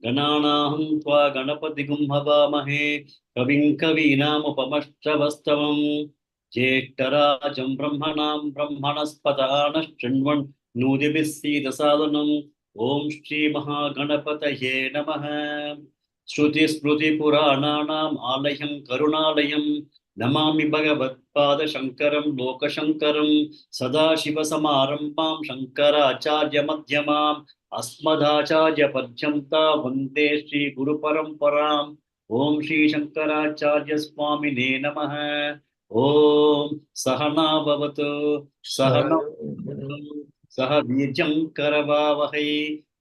गणानाहं त्वा गणपतिगुं हवामहे कविं कवीनामुपमश्रवस्तवं ज्येष्ठराजं ब्रह्मणां ब्रह्मणस्पदानः शृण्वन् नूतिभिः सीदसादनम् ॐ श्रीमहागणपतये नमः। श्रुतिस्मृतिपुराणानाम् आलयं करुणालयं नमामि भगवत्पादशङ्करं लोकशङ्करं सदाशिवसमारम्भां शङ्कराचार्यमध्यमाम् अस्मदाचार्यपर्यन्ता वन्दे श्रीगुरुपरम्पराम्। ॐ श्रीशङ्कराचार्यस्वामिने नमः। ॐ सहना भवतु सहनौ भुनक्तु सह वीर्यं करवावहै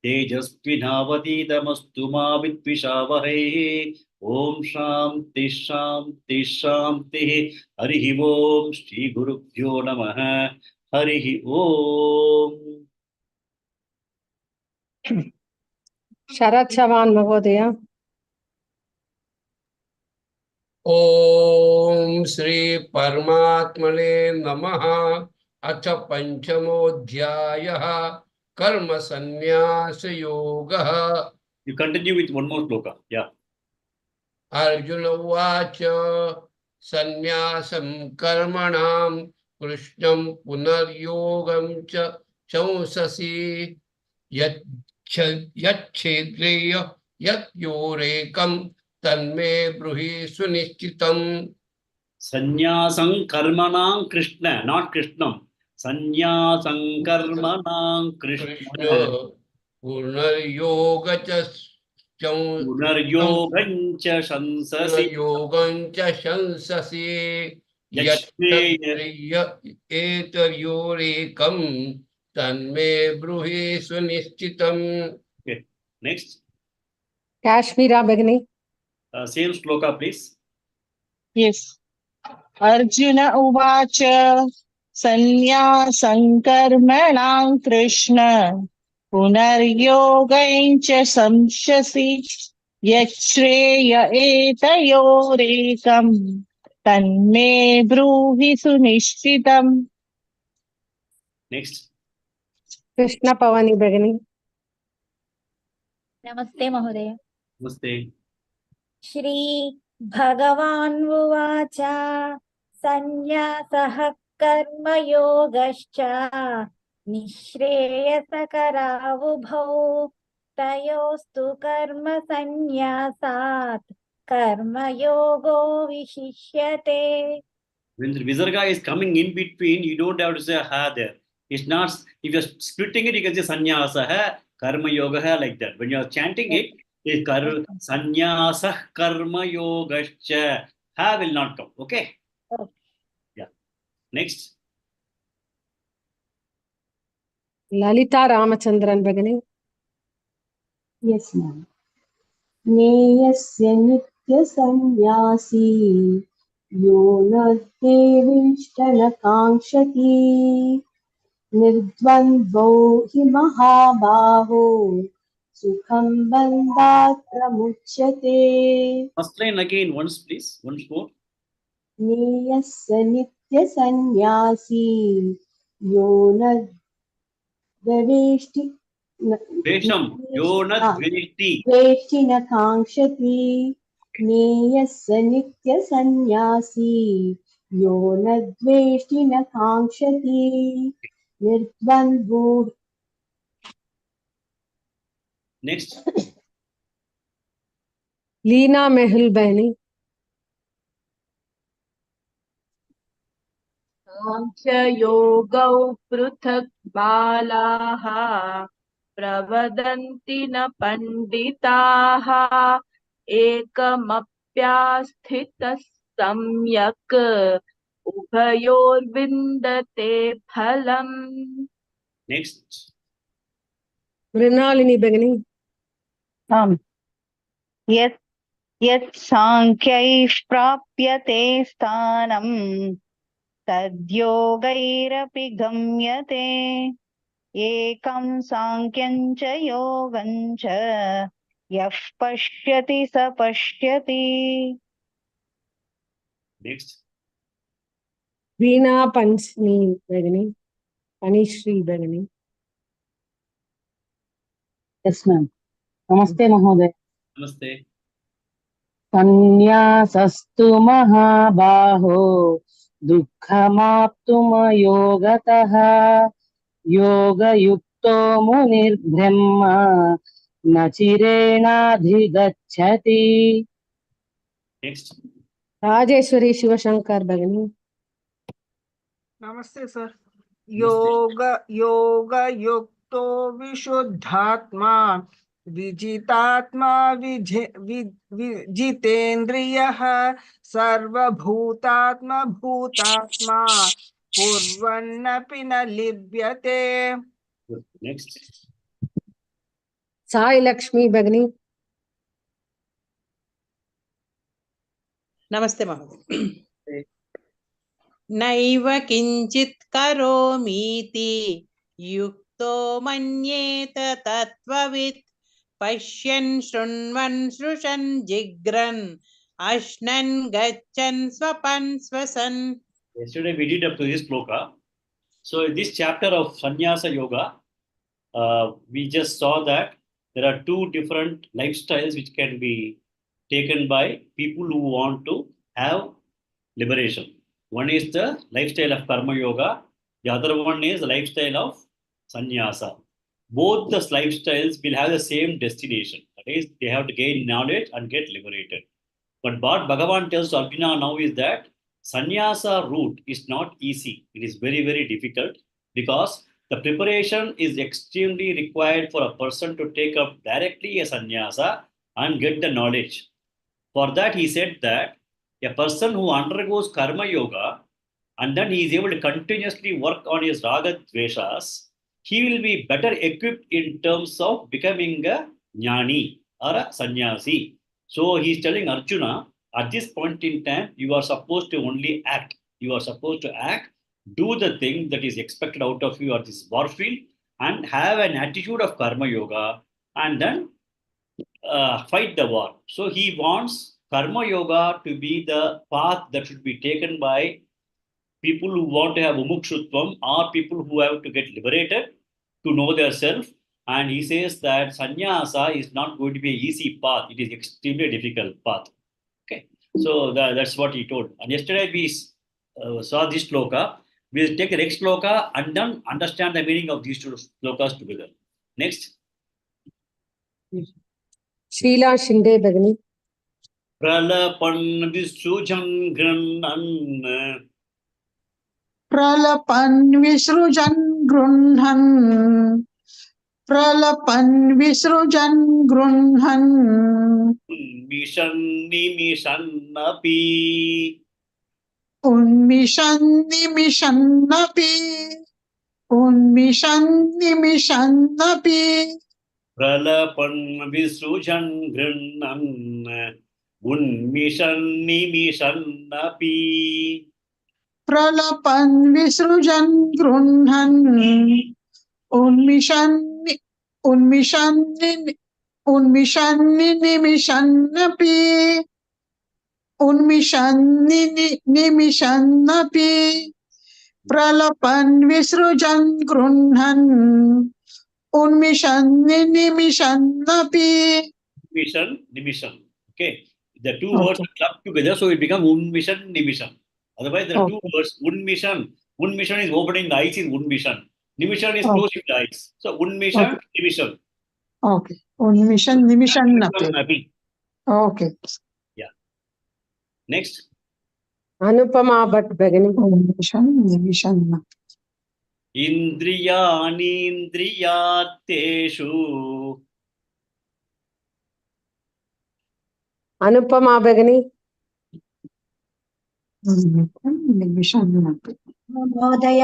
तेजस्विनावतीतमस्तु मा विद्विषावहै। ॐ शान्ति शान्ति शान्तिः। हरिः ॐ श्रीगुरुभ्यो नमः। हरिः ॐ। शरद चव्हाण महोदय। ओम श्री परमात्मने नमः। अथ पंचमोऽध्यायः कर्म संन्यास योगः। You continue with one more shloka. Yeah. Arjuna उवाच संन्यासं कर्मणां कृष्णं पुनर्योगं च चंससि यच्छेद्रेय यत्योरेकं तन्मे ब्रूहि सुनिश्चितम्। Sannyasam karmanam Krishna, not Krishnam. Sannyasam karmanam Krishna Krishna. पुनर्योग Punaryogam cha shansasi. च शंससि Yachneya. एतयोरेकं तन्मे ब्रूहि सुनिश्चितम्। Okay. Next. Kashmira Begini. Same shloka, please. Yes. Arjuna Uvacha Sannyasam Karmanam Krishna Punaryogaincha Samshasi Yachreya Etayorekam Tanme Bruhi Sunishchitam. Next. Krishna Pavani Begini. नमस्ते महोदय। Namaste. Shri भगवान् उवाच संन्यासः कर्मयोगश्च निःश्रेयसकरावुभौ तयोस्तु कर्म संन्यासात् कर्मयोगो विशिष्यते। When the Visarga is coming in between, you don't have to say ha there. It's not, if you're splitting it, you can say sannyasa hai, karma yoga hai, like that. When you're chanting it, it's sannyasa karma yogascha. Ha will not come. Okay? Okay. Yeah. Next. Lalita Ramachandran Begini. Yes, ma'am. Neyasya nitya sannyasi yo devishtana kankshati nirdvandvo hi mahabaho sukham bandhat pramuchyate. First line again once, please. Once more. Neyasya nitya sannyasi yo devishti Vesham. Yona dveshti. द्वेष्टि न काङ्क्षति ज्ञेयस्य नित्यसन्न्यासी यो न द्वेष्टि न काङ्क्षति निर्द्वन्द्वो Next. Leena Mehul Begini. योगौ पृथक् बालाः प्रवदन्ति न पण्डिताः एकमप्यास्थितः सम्यक् उभयोर्विन्दते फलम्। Next. Mrinalini Begini. यत् सांख्यैष्प्राप्यते स्थानं तद्योगैरपि गम्यते एकं सांख्यं च योगं च यः पश्यति स पश्यति। Next. Veena Panchni Begini. Panishri Begini. Yes, ma'am. नमस्ते महोदय। Namaste. संन्यासस्तु महाबाहो दुःखमाप्तुमयोगतः योगयुक्तो मुनिर्ब्रह्म न चिरेणाधिगच्छति। Next. राजेश्वरी शिवशंकर भगिनी। नमस्ते सर। Namaste. योग युक्तो विशुद्धात्मा विजितात्मा विजितेन्द्रियः सर्वभूतात्मा भूतात्मा कुर्वन्नपि न लिप्यते। Good. Next. साई लक्ष्मी भगिनी। नमस्ते महोदय। नैव किञ्चित् करोमीति युक्तो मन्येत तत्त्ववित् पश्यन् शृण्वन् स्पृशन् जिघ्रन् अश्नन् गच्छन् स्वपन् स्वसन्. Yesterday we did up to this shloka. So in this chapter of Sannyasa Yoga, we just saw that there are two different lifestyles which can be taken by people who want to have liberation. One is the lifestyle of Karma Yoga. The other one is the lifestyle of Sannyasa. Both the lifestyles will have the same destination. That is, they have to gain knowledge and get liberated. But what Bhagavan tells Arjuna now is that Sannyasa route is not easy. It is very, very difficult because the preparation is extremely required for a person to take up directly a sannyasa and get the knowledge. For that, he said that a person who undergoes karma yoga and then he is able to continuously work on his raga dveshas, he will be better equipped in terms of becoming a jnani or a sannyasi. So he is telling Arjuna, at this point in time, you are supposed to only act. You are supposed to act, do the thing that is expected out of you at this warfield, and have an attitude of karma yoga, and then fight the war. So he wants karma yoga to be the path that should be taken by people who want to have umukshutvam or people who have to get liberated to know their self. And he says that sannyasa is not going to be an easy path. It is extremely difficult path. Okay. So that's what he told. And yesterday we saw this shloka. We'll take the next shloka and then understand the meaning of these two shlokas together. Next. Sheela Shinde भगिनी। Pralapan visrujan grannan. प्रलपन् विसृजन् गृह्णन् प्रलपन् विसृजन् गृह्णन् Unmishan nimishannapi. उन्मिषन् निमिषन्नपि उन्मिषन् निमिषन्नपि Pralapan visrujan grannan. Unmishan nimishannapi. प्रलपन् विसृजन् गृह्णन् उन्मिषन् उन्मिषन् उन्मिषन् निमिषन्नपि उन्मिषन् निमिषन्नपि प्रलपन् विसृजन् गृह्णन् उन्मिषन् निमिषन्नपि. Nimishan. Okay. The two words are clubbed together, so it becomes unmishan, nimishan. Otherwise, there are two words. Unmishan. Unmishan is opening the eyes, is unmishan. Nimishan is closing the eyes. So unmishan, nimishan. Okay. Unmishan, nimishannapi. Okay. Yeah. Next. Anupama Bhatt भगिनी। Unmishan, nimishannapi. Indriyanindriyateshu. Anupama भगिनी। निमिषन्नपि. महोदय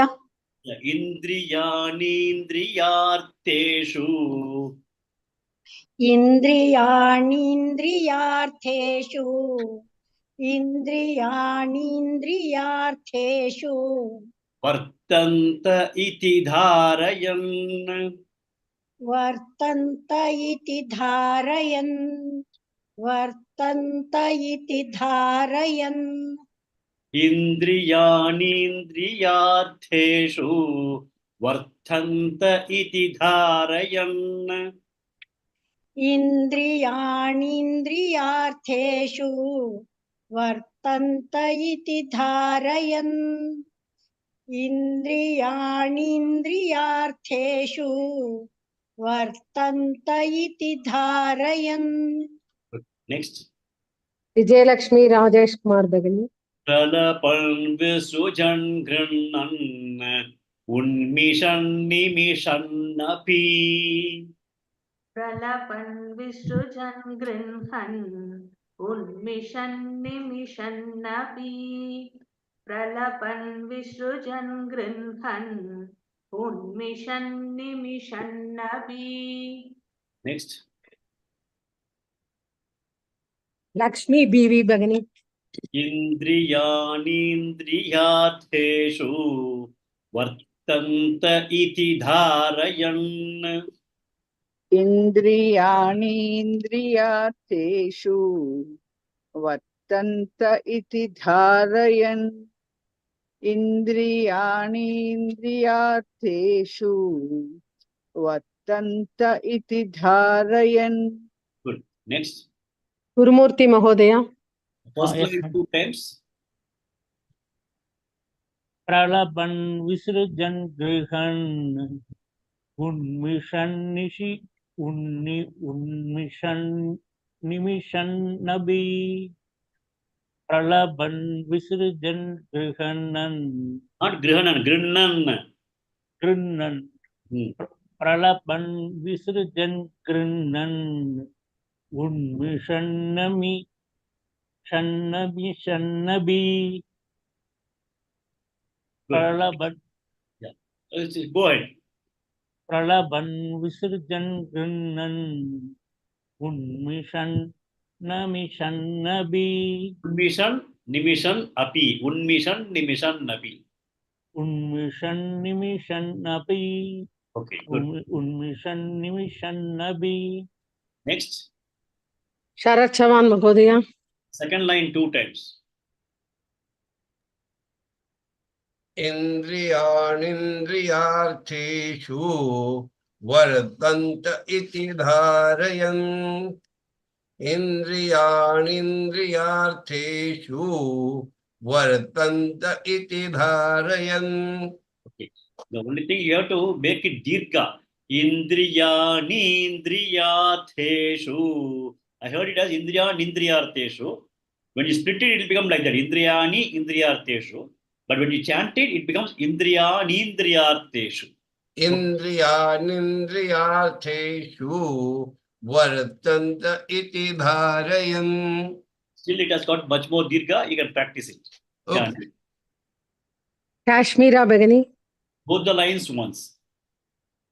Indriyanindriyateshu. इन्द्रियाणीन्द्रियार्थेषु इन्द्रियाणीन्द्रियार्थेषु Vartanta iti dharayan. वर्तन्त इति धारयन् वर्तन्त इति धारयन् Indriyanindriyartheshu varthanta iti dharayan. इन्द्रियाणीन्द्रियार्थेषु वर्तन्त इति धारयन् इन्द्रियाणीन्द्रियार्थेषु वर्तन्त इति धारयन् Next. Vijayalakshmi Rajesh Kumar Bhagini. Pralapan visujan grinnan unmishan nimishan api. प्रलपन् विसृजन् गृह्णन् उन्मिषन् निमिषन्नपि प्रलपन् विसृजन् गृह्णन् उन्मिषन् निमिषन्नपि Next. Lakshmi BV Bhagini. Indriyanindriyateshu vartanta iti dharayan. इन्द्रियाणीन्द्रियार्थेषु वर्तन्त इति धारयन् इन्द्रियाणीन्द्रियार्थेषु वर्तन्त इति धारयन्. Good. Next. Gurumurthy Mahodaya. First Yes, line ma'am. 2 times. प्रलपन् विसृजन् गृहन् उन्मिषन् उन्मिषन् निमिषन्नपि प्रलपन् विसृजन् गृह्णन् Not grihanan, grinnan. गृह्णन् प्रलपन् विसृजन् गृह्णन् उन्मिषन्नमि शन्नभि प्रलपन् Go ahead. प्रलपन् विसृजन् गृह्णन् उन्मिषन् नमिषन्नभि Unmishan, nimishan, api. Unmishan, nimishan, api. उन्मिषन् निमिषन्नपि Okay, good. उन्मिषन् निमिषन्नभि. Next. Sharat Chavan Mahodaya. Second line 2 times. इन्द्रियाणीन्द्रियार्थेषु वर्तन्त इति धारयन् इन्द्रियाणीन्द्रियार्थेषु वर्तन्त इति धारयन्. Okay. The only thing you have to make it dirgha. Indriyanindriyateshu. I heard it as indriyanindriyarteshu. When you split it, it will become like that. Indriyani indriyarteshu. But when you chant it, it becomes indriyanindriyarteshu. इन्द्रियाणीन्द्रियार्थेषु वर्तन्त इति धारयन्. Still, it has got much more dirgha. You can practice it. Okay. Yeah. Kashmira Bhagini. Both the lines once.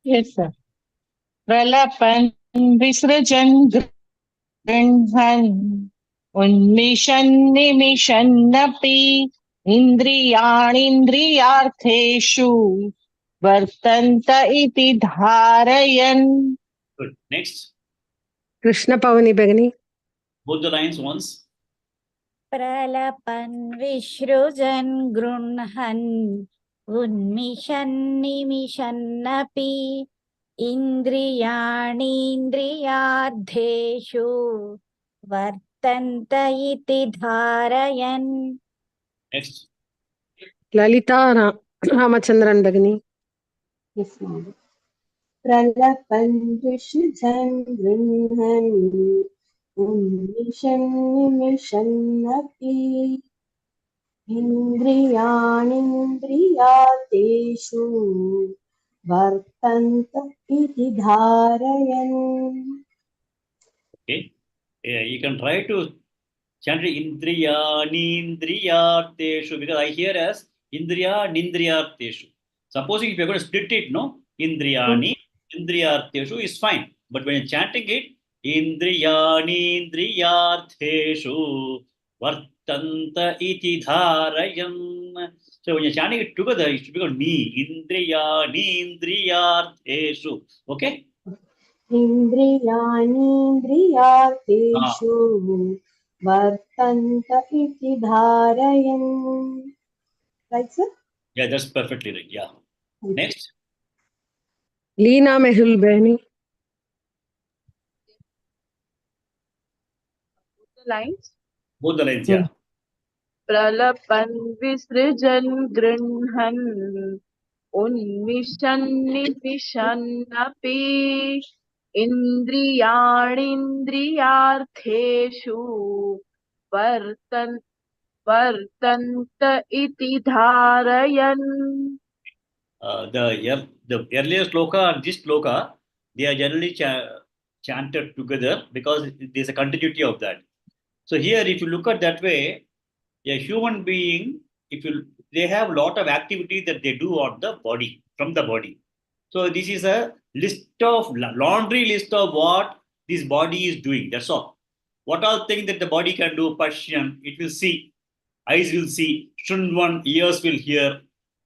Yes, sir. Pralapan Visrajan Gandhan Unmishan Nimishannapi Indriyanindriyartheshu Vartanta iti dharayan. Good. Next. Krishna Pavani Bhagini. Both the lines once. प्रलपन् विसृजन् गृह्णन् उन्मिषन् निमिषन्नपि इन्द्रियाणीन्द्रियार्थेषु वर्तन्त इति धारयन्. Next. Lalita Ramachandran Bhagini. Yes, ma'am. Pralapan Vishujan Grinhan Unmishan Nimishannapi Indriyanindriyateshu Vartanta iti dharayan. Okay. Yeah, you can try to chant indriyanindriyarteshu because I hear as indriyanindriyarteshu. Supposing if you're going to split it, no? Indriyani, indriyarteshu is fine. But when you're chanting it, indriyanindriyarteshu vartanta iti dharayan. So when you're chanting it together, it should become ni, indriyanindriyarteshu. Okay? Indriyanindriyateshu Vartanta iti dharayan. Right, sir? Yeah, that's perfectly right. Yeah. Next. Leena Mehul Bhagini. lines. Both the lines, yeah. Pralapan visrijan grinhan unmishan nimishannapi indriyanindriyartheshu vartanta iti dharayan. The earlier sloka and this sloka, they are generally chanted together because there's a continuity of that. So here, if you look at that way, a human being, if you they have a lot of activity that they do on the body, from the body. So this is a laundry list of what this body is doing. That's all. What all things that the body can do, Passion, it will see, eyes will see, Shunvan, ears will hear,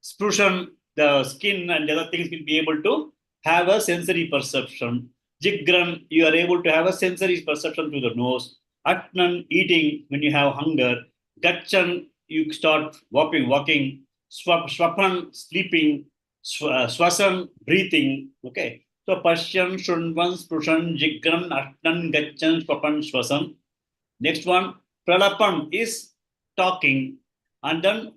Sprushan, the skin and other things will be able to have a sensory perception. Jigran, you are able to have a sensory perception to the nose. Atnan, eating when you have hunger. Gachan, you start walking. Swapan, sleeping. Swasan, breathing. Okay. So Pashyan, Shunvan, Sprushan, Jigran, Atnan, Gachan, Swapan, Swasan. Next one, Pralapan is talking. And then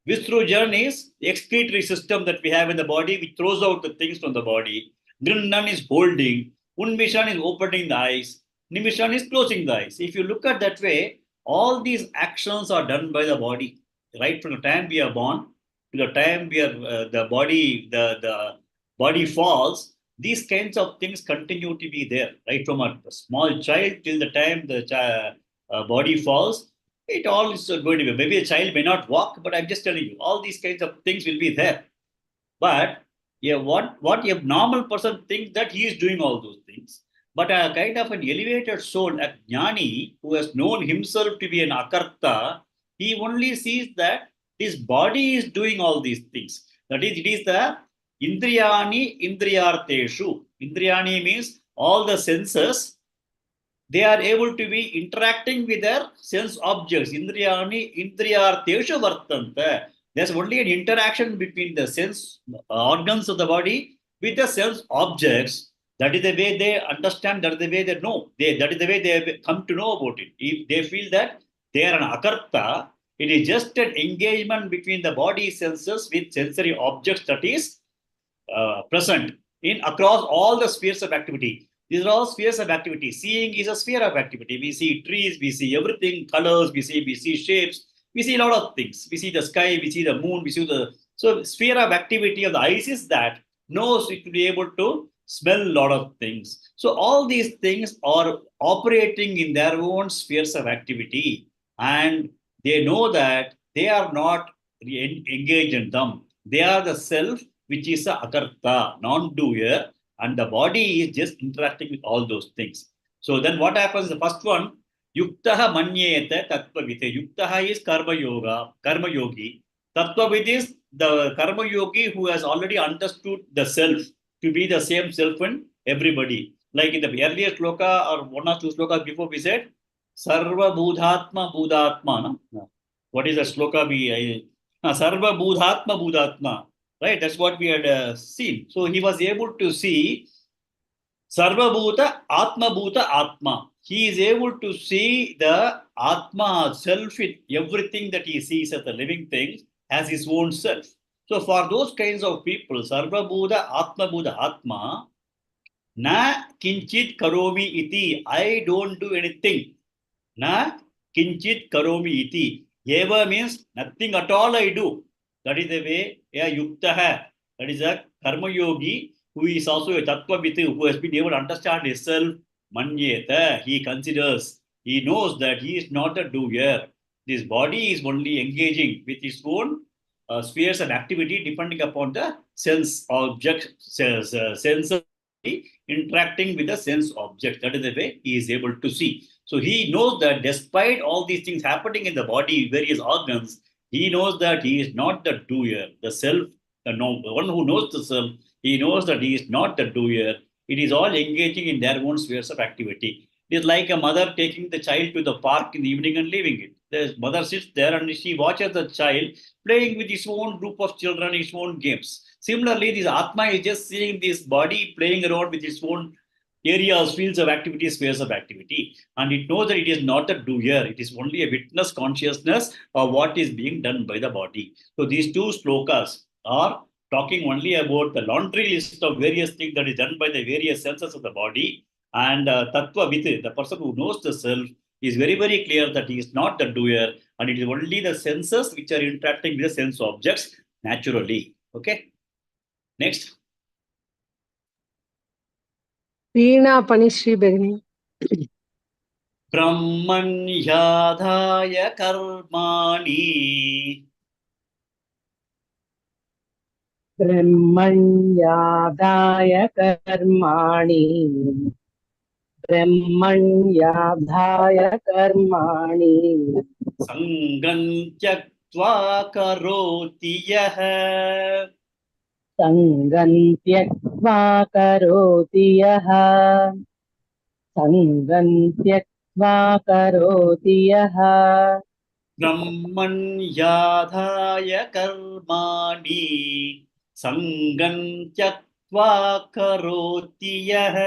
Visrujan is the excretory system that we have in the body, which throws out the things from the body. Grinnan is holding. Unmishan is opening the eyes. Nimishan is closing the eyes. If you look at that way, all these actions are done by the body. Right from the time we are born to the time we are the body falls, these kinds of things continue to be there. Right from a small child till the time the body falls, it all is going to be. Maybe a child may not walk, but I'm just telling you, all these kinds of things will be there. But yeah, what a normal person thinks that he is doing all those things. But a kind of an elevated soul, a jnani, who has known himself to be an akarta, he only sees that his body is doing all these things. That is, it is the indriyani indriyarteshu. Indriyani means all the senses, they are able to be interacting with their sense objects. Indriyani indriyarteshu vartanta. There's only an interaction between the sense organs of the body with the sense objects. That is the way they understand, that is the way they know. That is the way they come to know about it. If they feel that they are an akarta, it is just an engagement between the body senses with sensory objects that is present in across all the spheres of activity. These are all spheres of activity. Seeing is a sphere of activity. We see trees, we see everything, colors, we see shapes, we see a lot of things. We see the sky, we see the moon, we see the... So sphere of activity of the eyes is that nose, it will be able to smell a lot of things. So all these things are operating in their own spheres of activity, and they know that they are not engaged in them. They are the self, which is a akarta, non-doer, and the body is just interacting with all those things. So then what happens? The first one, yuktaha manyeta tattvavite. Yuktaha is karma yogi. Tattvavid is the karma yogi who has already understood the self to be the same self in everybody. Like in the earlier sloka or one or two slokas before, we said sarva budhatma budatma. No? What is the sloka? Sarva budhatma budatma. Right? That's what we had seen. So he was able to see sarva bhuta atma bhuta atma. He is able to see the atma self in everything that he sees as the living things as his own self. So for those kinds of people, sarva bhuta atma, na kinchit karomi iti. I don't do anything. Na kinchit karomi iti. Eva means nothing at all I do. That is the way yuktaha. That is a karma yogi who is also a tattvaviti, who has been able to understand himself. Manyeta, he considers, he knows that he is not a doer. This body is only engaging with his own spheres of activity depending upon the sense object, sense interacting with the sense object. That is the way he is able to see. So he knows that despite all these things happening in the body, various organs, he knows that he is not the doer. The self, the one who knows the self, he knows that he is not the doer. It is all engaging in their own spheres of activity. It is like a mother taking the child to the park in the evening and leaving it. The mother sits there and she watches the child playing with his own group of children, his own games. Similarly, this Atma is just seeing this body playing around with its own areas, fields of activity, spheres of activity. And it knows that it is not a doer, it is only a witness consciousness of what is being done by the body. So these two slokas are talking only about the laundry list of various things that is done by the various senses of the body. And Tattva Vid, the person who knows the self, is very, very clear that he is not the doer, and it is only the senses which are interacting with the sense objects naturally. Okay. Next. Veena Panishri Begini. Brahmanyadhaya karmani. ब्रह्मण्यादाय कर्माणि ब्रह्मण्याधाय कर्माणि Sangam tyaktva karoti yah. सङ्गं त्यक्त्वा करोति यः सङ्गं त्यक्त्वा करोति यः Brahmanyadhaya karmani. Sangam tyaktva karoti yah.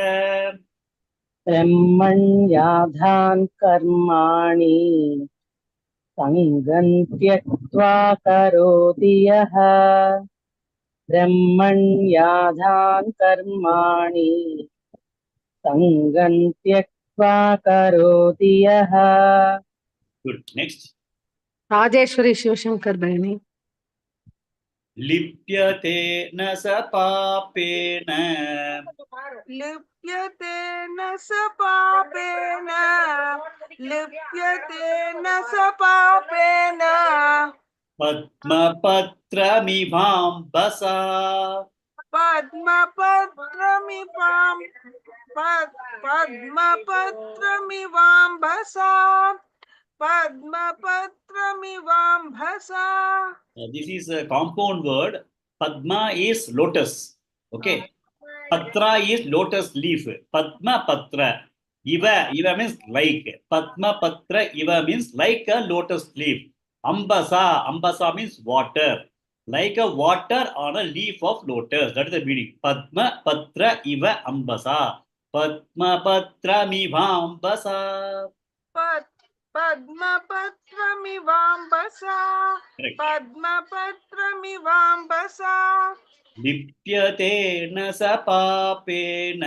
ब्रह्मण्याधान् कर्माणि सङ्गं त्यक्त्वा करोति यः ब्रह्मण्याधान् कर्माणि सङ्गं त्यक्त्वा करोति यः. Good. Next. Rajeshwari Shivashankar Begini. Lipyate na sa papena. लिप्यते न स पापेन लिप्यते न स पापेन Padmapatramibhambasa. पद्मपत्रमिवाम्भसा पद्मपत्रमिवाम्भसा. This is a compound word. Padma is lotus. Okay. Patra is lotus leaf. Padma patra. Iva means like. Padma patra iva means like a lotus leaf. Ambasa means water. Like a water on a leaf of lotus. That is the meaning. Padma patra iva ambasa. Padma patra mibhambasa. पद्मपत्रमिवाम्भसा पद्मपत्रमिवाम्भसा. लिप्यते न स पापेन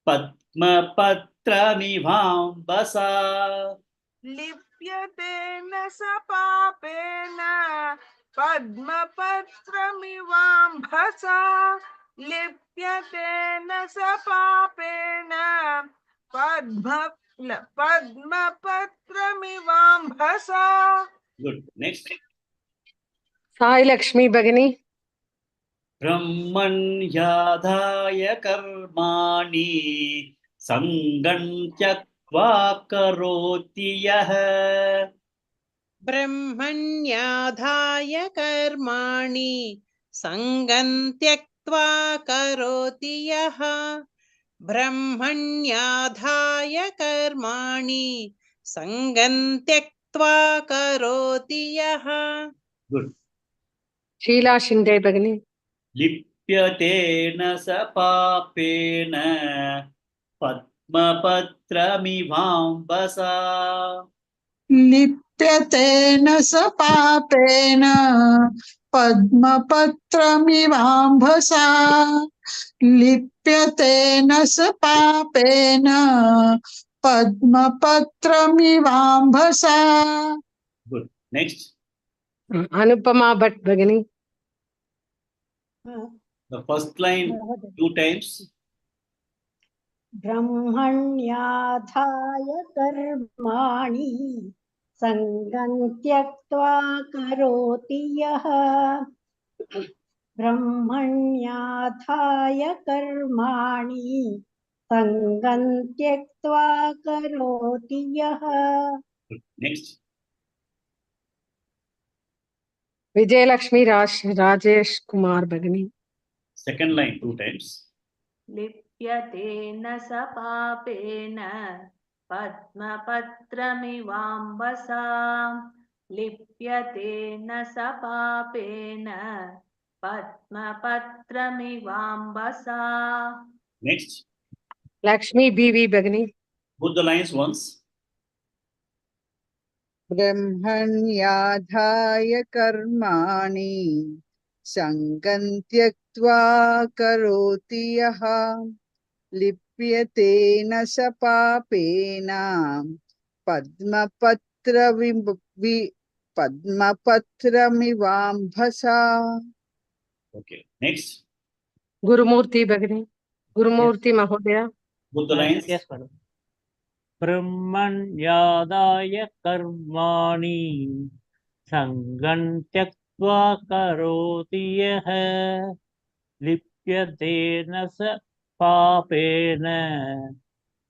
पद्मपत्रमिवाम्भसा. लिप्यते न स पापेन पद्मपत्रमिवाम्भसा लिप्यते न स पापेन पद्मपत्रमिवाम्भसा. Good. Next. Sai Lakshmi Begini. Brahmanyadhaya karmani sangam tyaktva karoti yah. ब्रह्मण्याधाय कर्माणि सङ्गं त्यक्त्वा करोति यः ब्रह्मण्याधाय कर्माणि सङ्गं त्यक्त्वा करोति यः. Good. Sheila Shinde Begini. लिप्यते न स पापेन पद्मपत्रमिवाम्भसा. लिप्यते न स पापेन पद्मपत्रमिवाम्भसा लिप्यते न स पापेन पद्मपत्रमिवाम्भसा. Good. Next. Anupama Bhatt Begini. The first line 2 times. ब्रह्मण्याधाय कर्माणि सङ्गं त्यक्त्वा करोति यः ब्रह्मण्याधाय कर्माणि सङ्गं त्यक्त्वा करोति यः. Next. Vijayalakshmi Rajesh Kumar Begini. Second line 2 times. लिप्यते न स पापेन पद्मपत्रमिवाम्भसा लिप्यते न स पापेन पद्मपत्रमिवाम्भसा. Next. Lakshmi BV Bhagini. Put the lines once. ब्रह्मण्याधाय कर्माणि सङ्गं त्यक्त्वा करोति यः लिप्यते न स पापेन पद्मपत्रमिवाम्भसा. Okay. Next. Gurumurti Bhagini. Gurumurti Mahodaya. Put the lines. Yes, madam. ब्रह्मण्यादाय कर्माणि सङ्गं त्यक्त्वा करोति यः लिप्यते न स पापेन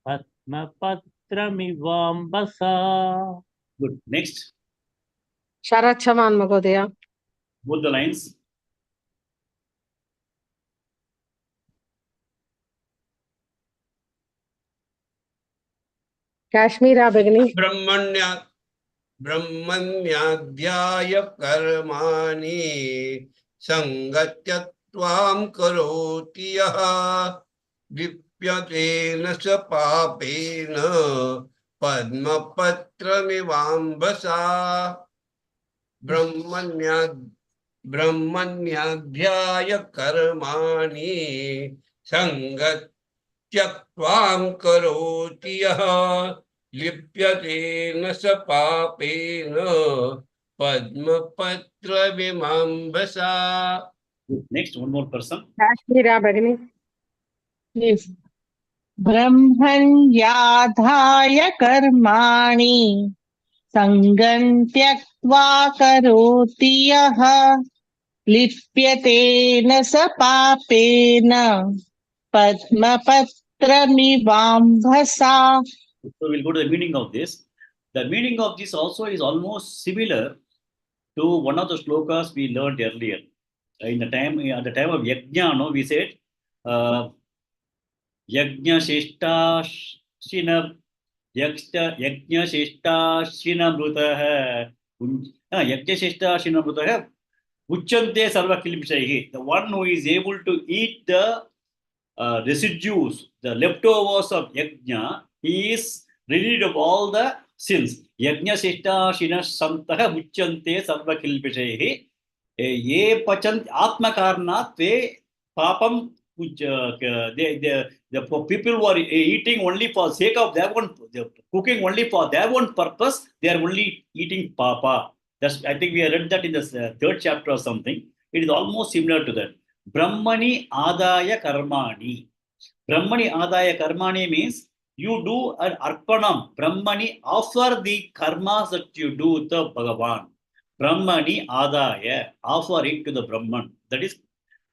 पद्मपत्रमिवाम्भसा. Good. Next. Sharat Chavan Mahodaya. Put the lines. Kashmira Bhagini. ब्रह्मण्याध्याय कर्माणि संगत्यत्वां करोति यः लिप्यते न स पापेन पद्मपत्रमिवाम्भसा. ब्रह्मण्याध्याय कर्माणि संगत्यत्वां करोति यः लिप्यते न स पापेन पद्मपत्रमिवाम्भसा. Next, one more person. Kashmira Bhagini. ब्रह्मण्याधाय कर्माणि सङ्गं त्यक्त्वा करोति यः लिप्यते न स पापेन पद्मपत्रमिवाम्भसा. So we'll go to the meaning of this. The meaning of this also is almost similar to one of the shlokas we learned earlier. At the time of Yajna, no, we said Yajna Sheshta Shinam Yajna Sheshta Shinamrutah Yajna Sheshta Shinamrutah Uchante Sarva Kilpishaihi. The one who is able to eat the residues, the leftovers of Yajna, he is rid of all the sins. Yajna Sheshta Shina Santaha Uchante Sarva Kilpishaihi. Ye Pachant Atma Karna Te Papam. The people who are eating only for sake of their own, cooking only for their own purpose, they are only eating papa. That's, I think we have read that in the third chapter or something. It is almost similar to that. Brahmani Adaya Karmani. Brahmani Adaya Karmani means you do an arpanam. Brahmani, offer the karmas that you do to Bhagavan. Brahmani Adaya, offer it to the Brahman. That is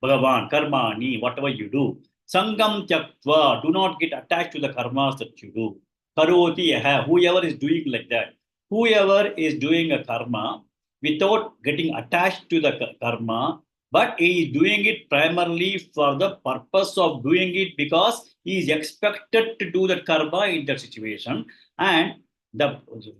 Bhagavan, Karmani, whatever you do. Sangam Tyaktva, do not get attached to the karmas that you do. Karoti Yaha, whoever is doing like that. Whoever is doing a karma without getting attached to the karma, but he is doing it primarily for the purpose of doing it because he is expected to do that karma in that situation. And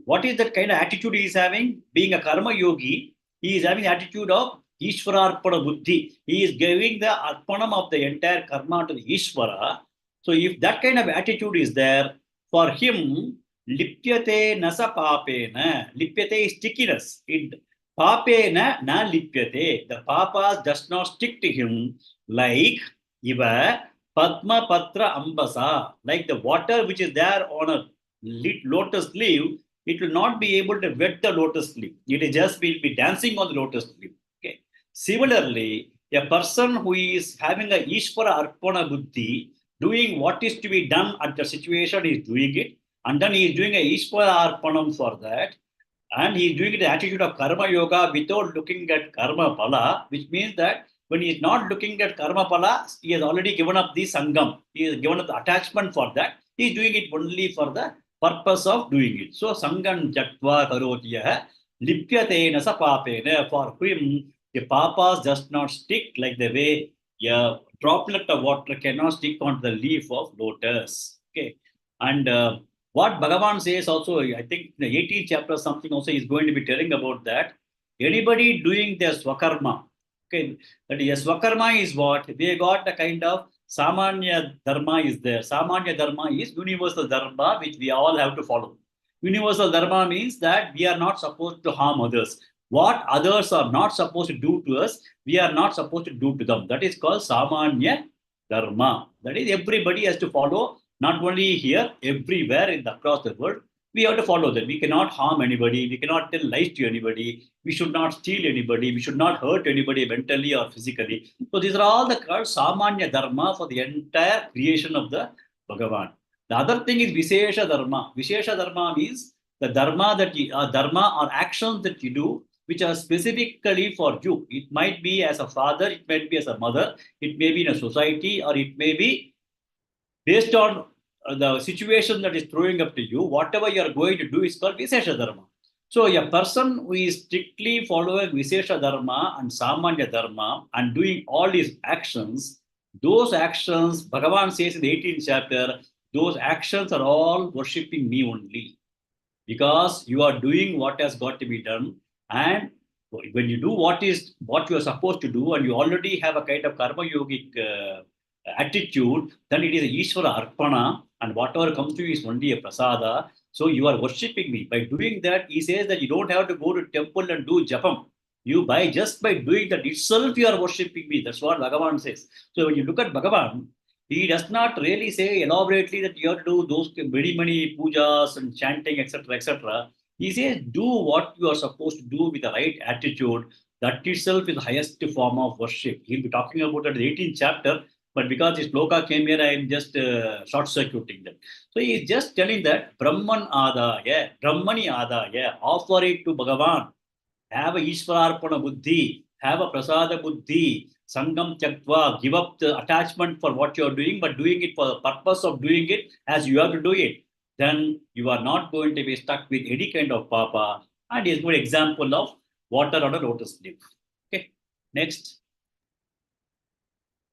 what is that kind of attitude he is having? Being a karma yogi, he is having the attitude of Ishwararpada Buddhi. He is giving the arpanam of the entire karma to the Ishvara. So if that kind of attitude is there, for him, lipyate nasa papena. Lipyate is stickiness. Papena na lipyate. The papas does not stick to him like iva padma patra ambasa. Like the water which is there on a lotus leaf, it will not be able to wet the lotus leaf. It will just be dancing on the lotus leaf. Okay. Similarly, a person who is having a Ishvara Arpana Buddhi, doing what is to be done at the situation, he is doing it, and then he is doing a Ishvara Arpanam for that, and he is doing the attitude of Karma Yoga without looking at Karma Pala, which means that when he is not looking at Karma Pala, he has already given up the Sangam. He has given up the attachment for that. He is doing it only for the purpose of doing it. So, Sangam Jaktva Karotiya Lipyate Nasa Papena. For him, the papas does not stick like the way a droplet of water cannot stick onto the leaf of lotus. Okay. And what Bhagavan says also, I think the 18th chapter something also is going to be telling about that. Anybody doing their swakarma, okay, that is swakarma is what? They got a kind of Samanya Dharma is there. Samanya Dharma is universal Dharma which we all have to follow. Universal Dharma means that we are not supposed to harm others. What others are not supposed to do to us, we are not supposed to do to them. That is called Samanya Dharma. That is, everybody has to follow, not only here, everywhere across the world. We have to follow that. We cannot harm anybody. We cannot tell lies to anybody. We should not steal anybody. We should not hurt anybody mentally or physically. So these are all the called Samanya Dharma for the entire creation of the Bhagavan. The other thing is Vishesha Dharma. Vishesha Dharma means the Dharma that you, Dharma or actions that you do which are specifically for you. It might be as a father, it might be as a mother, it may be in a society, or it may be based on the situation that is throwing up to you. Whatever you are going to do is called Vishesha Dharma. So a person who is strictly following Vishesha Dharma and Samanya Dharma and doing all these actions, those actions, Bhagavan says in the 18th chapter, those actions are all worshipping me only. Because you are doing what has got to be done, and when you do what you are supposed to do, and you already have a kind of karma yogic attitude, then it is a Ishvara Arpana, and whatever comes to you is only a prasada. So you are worshipping me. By doing that, he says that you don't have to go to temple and do japam. Just by doing that itself, you are worshipping me. That's what Bhagavan says. So when you look at Bhagavan, he does not really say elaborately that you have to do those many pujas and chanting, etc., etc. He says, do what you are supposed to do with the right attitude. That itself is the highest form of worship. He'll be talking about it in the 18th chapter, but because this Shloka came here, I am just short-circuiting that. So he is just telling that Brahmani Adaya, offer it to Bhagavan. Have a Ishvararpana buddhi, have a prasada buddhi, sangam tyaktva, give up the attachment for what you are doing, but doing it for the purpose of doing it as you have to do it. Then you are not going to be stuck with any kind of papa. And is a good example of water on a lotus leaf. Okay, next.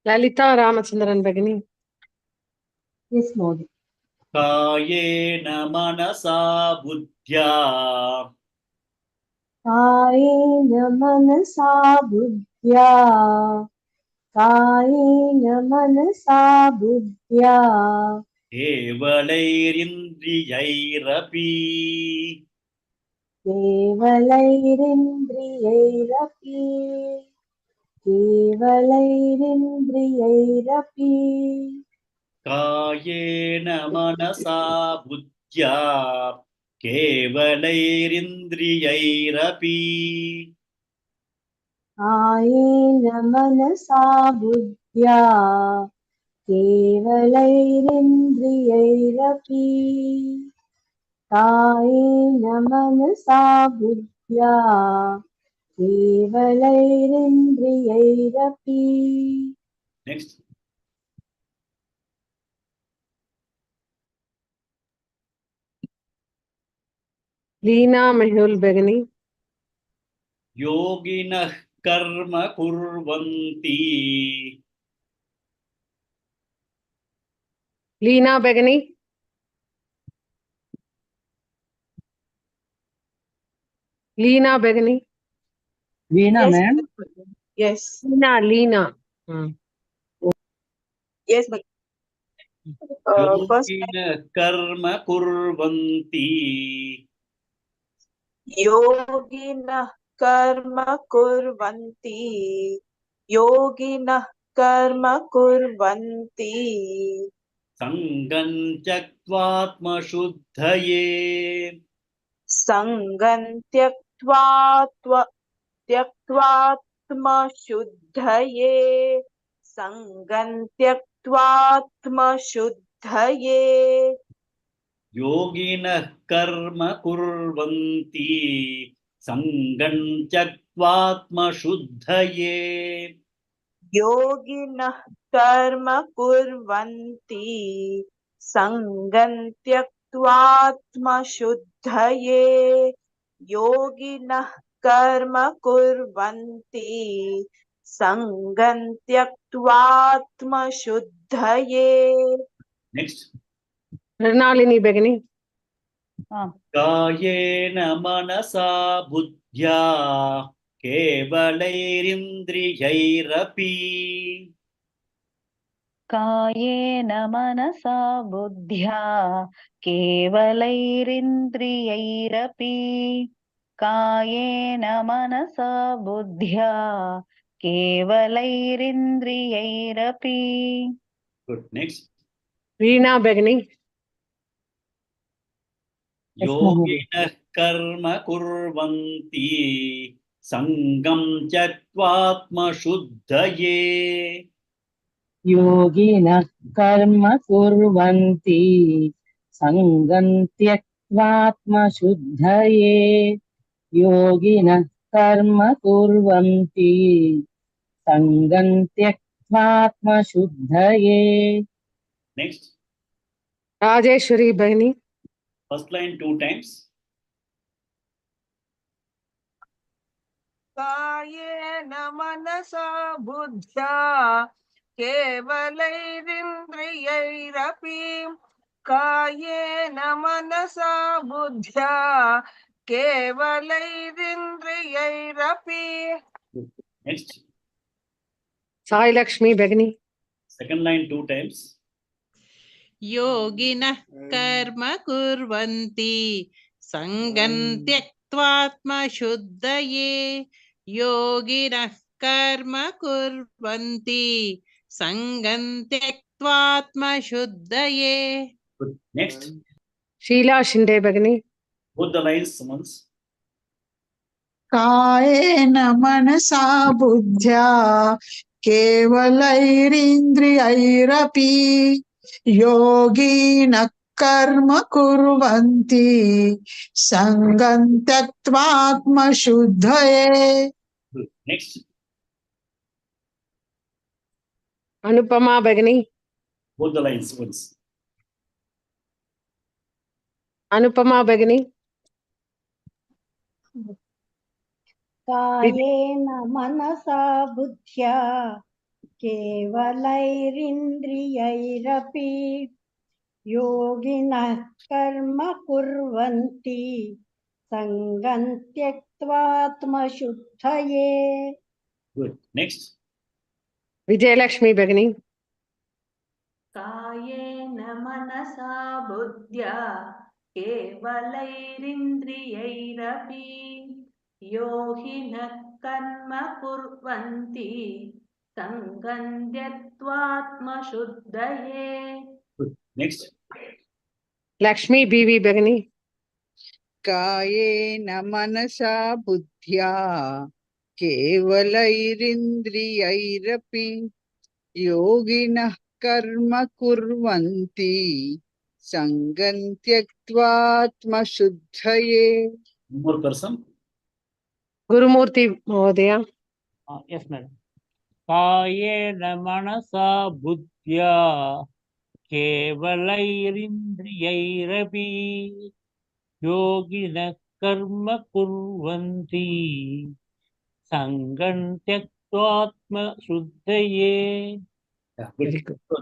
Lalita Ramachandran Bhagini. Yes, Modi. Kayena manasa buddhya. Kayena manasa buddhya. Kayena manasa buddhya. Kevalairindriyairapi. Kevalairindriyairapi. Kevalairindriyairapi. Kayena manasa buddhya. Kevalairindriyairapi. Kayena manasa buddhya. Kevalairindriyairapi. Kayena manasa buddhya. Kevalairindriyairapi. Next. Leena Mehul Bhagini. Yoginah karma kurvanti. Leena Bhagini. Leena Bhagini. Veena, Yes, ma'am. yes, Leena. yes. First, Yoginah karma kurvanti. yoginah karma kurvanti. Yoginah karma kurvanti. Sangam tyaktvatma shuddhaye. Sangam tyaktvatma shuddhaye. Sangam tyaktvatma shuddhaye. Yoginah karma kurvanti. Sangam tyaktvatma shuddhaye. Yoginah karma kurvanti. Sangam tyaktvatma shuddhaye. Yoginah karma kurvanti. Sangam tyaktvatma shuddhaye. Next. Mrinalini Bhagini. Kayena manasa buddhya. Kevalairindriyairapi. कायेन मनसा बुद्ध्या केवलैरिन्द्रियैरपि कायेन मनसा बुद्ध्या केवलैरिन्द्रियैरपि Good. Next. Veena Begini. योगिनः कर्म कुर्वन्ति सङ्गं त्यक्त्वात्मशुद्धये योगिनः कर्म कुर्वन्ति सङ्गं त्यक्त्वात्मशुद्धये योगिनः कर्म कुर्वन्ति सङ्गं त्यक्त्वात्मशुद्धये Next. Rajeshwari Begini. First line 2 times. कायेन मनसा बुद्ध्या केवलैरिन्द्रियैरपि कायेन मनसा बुद्ध्या केवलैरिन्द्रियैरपि Next. Sai Lakshmi Begini. Second line 2 times. योगिनः कर्म कुर्वन्ति सङ्गं त्यक्त्वात्मशुद्धये योगिनः कर्म कुर्वन्ति सङ्गं त्यक्त्वात्मशुद्धये Good. Next. Sheila Shinde Begini. Both the lines once. कायेन मनसा बुद्ध्या केवलैरिन्द्रियैरपि योगिनः कर्म कुर्वन्ति सङ्गं त्यक्त्वात्मशुद्धये Good. Next. Anupama Begini. Both the lines once. Anupama Begini. कायेन मनसा बुद्ध्या केवलैरिन्द्रियैरपि योगिनः कर्म कुर्वन्ति सङ्गं त्यक्त्वात्मशुद्धये Good. Next. Vijayalakshmi Begini. कायेन मनसा बुद्ध्या केवलैरिन्द्रियैरपि योगिनः कर्म कुर्वन्ति सङ्गं त्यक्त्वात्मशुद्धये Good. Next. Lakshmi BV Begini. कायेन मनसा बुद्ध्या केवलैरिन्द्रियैरपि योगिनः कर्म कुर्वन्ति सङ्गं त्यक्त्वात्मशुद्धये One more person. Gurumurthy Mahodaya. Yes, madam. कायेन मनसा बुद्ध्या केवलैरिन्द्रियैरपि योगिनः कर्म कुर्वन्ति सङ्गं त्यक्त्वात्मशुद्धये. Yeah, good. So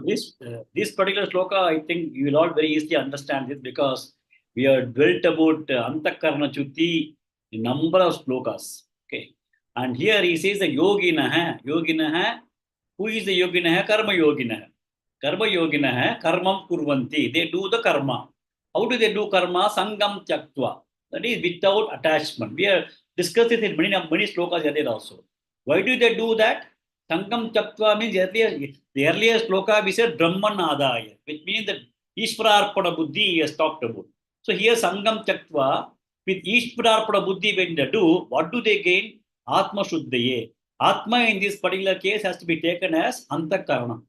this particular shloka, I think you will all very easily understand it because we have dwelt about Antakarna Chutti, a number of shlokas. Okay. And here he says the yoginaha. Yoginaha. Who is the yoginaha? Karma yoginaha. Karma yoginaha. Karmam kurvanti. They do the karma. How do they do karma? Sangam tyaktva. That is without attachment. We have discussed it in many shlokas earlier also. Why do they do that? Sangam tyaktva means the earlier shloka we said Brahman adaya, which means that Ishvararpada buddhi is talked about. So here Sangam tyaktva, with Ishvararpada buddhi when they do, what do they gain? Atma shuddhaye. Atma in this particular case has to be taken as Antakarana.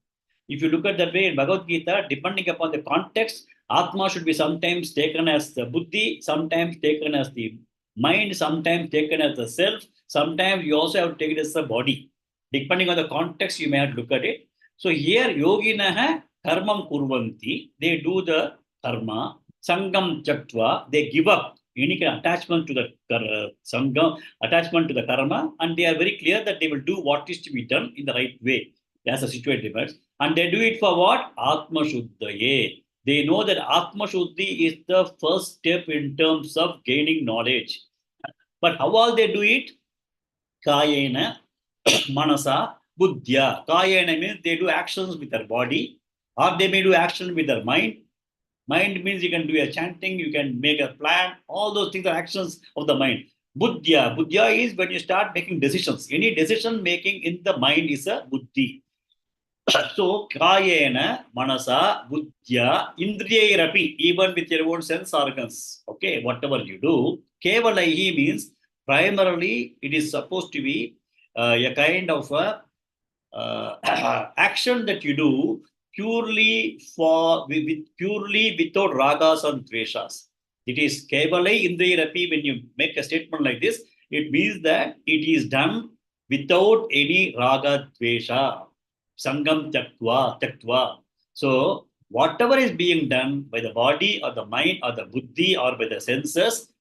If you look at that way in Bhagavad Gita, depending upon the context, Atma should be sometimes taken as the buddhi, sometimes taken as the mind, sometimes taken as the self, sometimes you also have to take it as the body. Depending on the context, you may have to look at it. So here, yoginaha karmam kurvanti, they do the karma, sangam tyaktva, they give up any attachment to the sangam, attachment to the karma, and they are very clear that they will do what is to be done in the right way. That's the situation demands. And they do it for what? Atma shuddhaye. They know that Atma Shuddhi is the first step in terms of gaining knowledge. But how all they do it? Kayena, Manasa, Buddhya. Kayena means they do actions with their body, or they may do action with their mind. Mind means you can do a chanting, you can make a plan. All those things are actions of the mind. Buddhya. Buddhya is when you start making decisions. Any decision making in the mind is a buddhi. So, kayena, manasa, buddhya, indriyairapi, even with your own sense organs. Okay, whatever you do, kevalaihi means primarily it is supposed to be a kind of a action that you do purely purely without ragas and dveshas. It is kevalai indriyairapi. When you make a statement like this, it means that it is done without any raga dvesha. Sangam taktva. So, whatever is being done by the body or the mind or the buddhi or by the senses,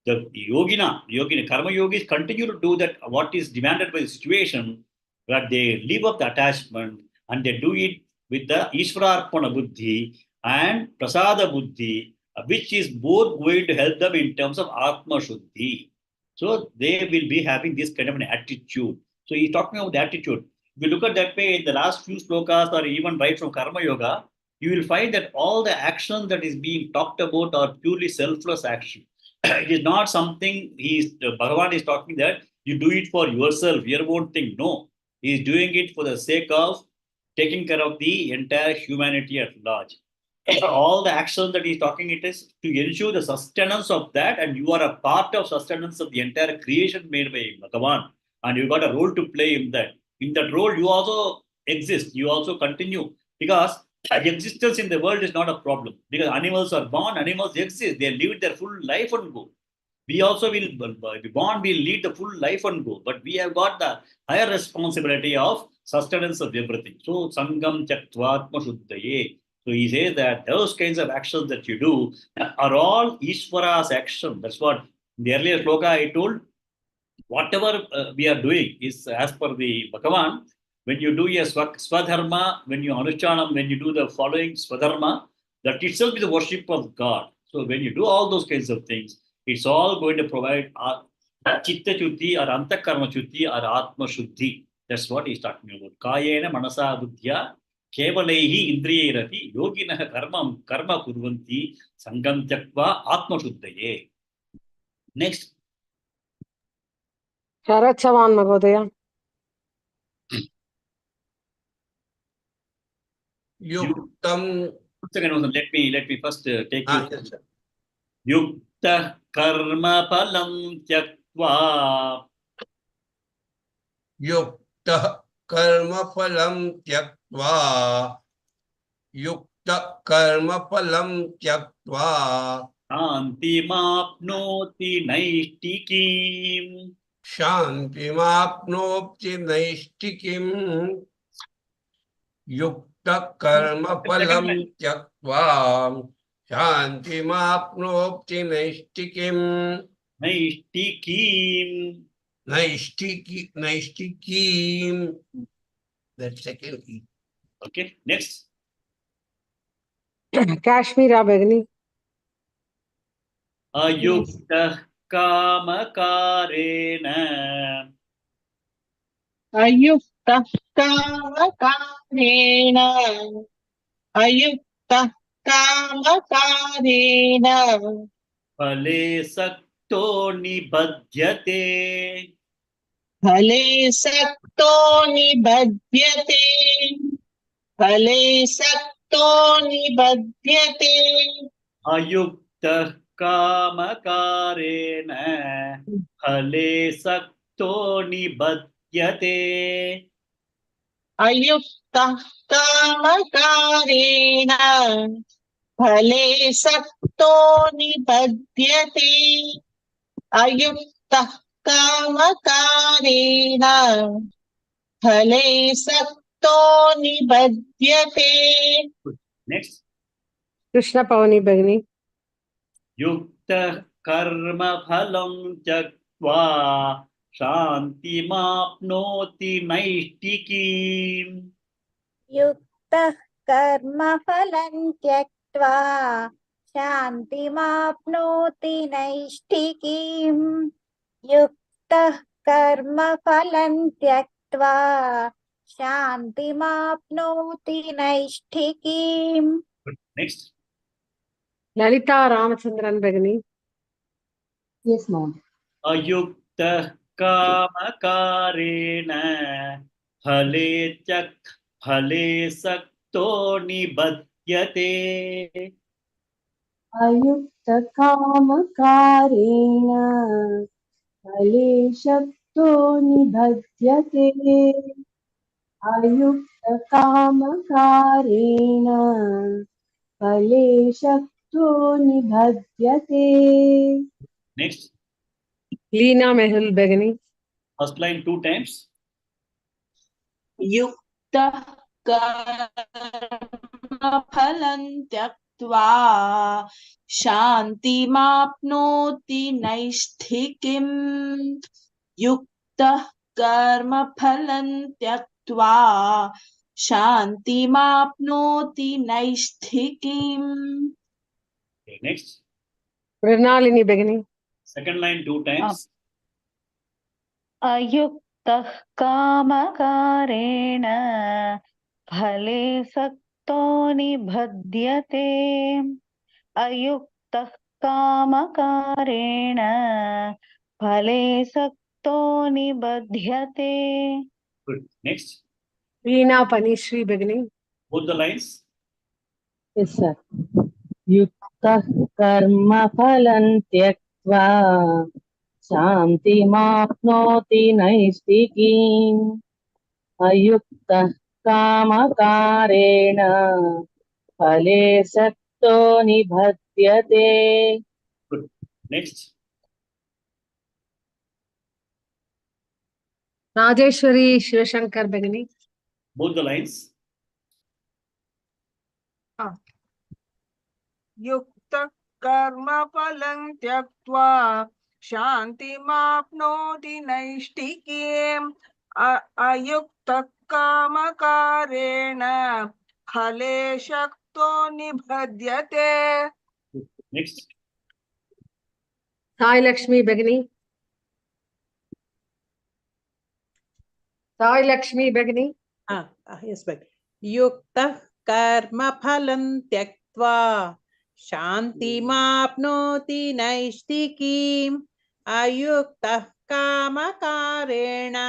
the yogina, karma yogis continue to do that, what is demanded by the situation, that they leave up the attachment and they do it with the Ishvararpana buddhi and Prasada buddhi, which is both going to help them in terms of Atma Shuddhi. So, they will be having this kind of an attitude. So, he's talking about the attitude. If you look at that way in the last few slokas or even right from Karma Yoga, you will find that all the action that is being talked about are purely selfless action. It is not something Bhagavan is talking that you do it for yourself, your own thing. No, he is doing it for the sake of taking care of the entire humanity at large. All the actions that he's talking, it is to ensure the sustenance of that, and you are a part of sustenance of the entire creation made by Bhagavan, and you got a role to play in that. In that role, you also exist, you also continue, because existence in the world is not a problem, because animals are born, animals exist, they live their full life and go. We also will be born, will lead the full life and go, but we have got the higher responsibility of sustenance of everything. So, Sangam Chaktvatma Shuddhaye. So, he says that those kinds of actions that you do are all Ishvara's action. That's what in the earlier Shloka I told. Whatever we are doing is as per the Bhagavan. When you do a swadharma, when you anushchanam, when you do the following swadharma, that itself is the worship of God. So when you do all those kinds of things, it's all going to provide chitta chuddhi or antakarma chuddhi or atma shuddhi. That's what he's talking about. Kayena manasa buddhya kevalaihi indriyairapi yoginah karma kurvanti sangam tyaktva atma shuddhaye. Next. Sharat Chavan Mahodaya. Yuktam. Let me first take you. Yes, sir. Yukta karma palam tyaktva. Yukta karma phalam tyaktva. Yukta karma phalam tyaktva. Shantimapnoti naishtikim. Shantimapnoti naishtikim. Yukta karma phalam tyaktva. Shantimapnoti naishtikim. Naishtikim. Naishtikim. That second key. Okay, next. Kashmira Begni. Ayukta kamakarena. Ayukta kamakarena. Ayukta kamakarena. Phale sakto nibadhyate. Phale sakto nibadhyate. Phale sakto nibadhyate. Ayukta kamakarena. Phale sakto nibadhyate. Ayukta kamakarena. Phale sakto nibadhyate. Ayukta kamakarena. Phale sakto nibadhyate. Next. Krishna Pavani Begni. Yukta karma phalam tyaktva shantimapnoti naishtikim. Yuktah karma phalam tyaktva shantimapnoti naishtikim. Yuktah karma phalam tyaktva शान्तिमाप्नोति नैष्ठिकीम्। Next. Lalita Ramachandran Begani. Yes, ma'am. Ayuktah kamakareena phale tyak phale sakto nibadyate. अयुक्तकामकारेण फले शक्तो निबध्यते अयुक्तकामकारेण फले शक्तो निबध्यते. Next. Leena Mehul Begani. First line 2 times. युक्तः कर्मफलं त्यक्त्वा शान्तिमाप्नोति नैष्ठिकीम्। युक्तः कर्मफलं त्यक्त्वा शान्तिमाप्नोति नैष्ठिकीम्। Okay, next. Mrinalini Begani. Second line 2 times. अयुक्तः कामकारेण फले सक्तो निबध्यते अयुक्तः कामकारेण फले सक्तो निबध्यते. Good. Next. Veena Panishri Begani. Both the lines. Yes, sir. युक्तः कर्मफलं त्यक्त्वा शान्तिमाप्नोति नैष्ठिकीम् अयुक्तः कामकारेण फले सक्तो निबध्यते. Good. Next. Rajeshwari Shivashankar Begani. Both the lines. युक्तः कर्मफलं त्यक्त्वा शान्तिमाप्नोति नैष्ठिकीम् अयुक्तः कामकारेण फले शक्तो निबध्यते. Next. Sai Lakshmi Begani. Sai Lakshmi Begani. Yes, but Yuktah karma phalam tyaktva shantimaapnoti naishtikim ayuktah kamakarena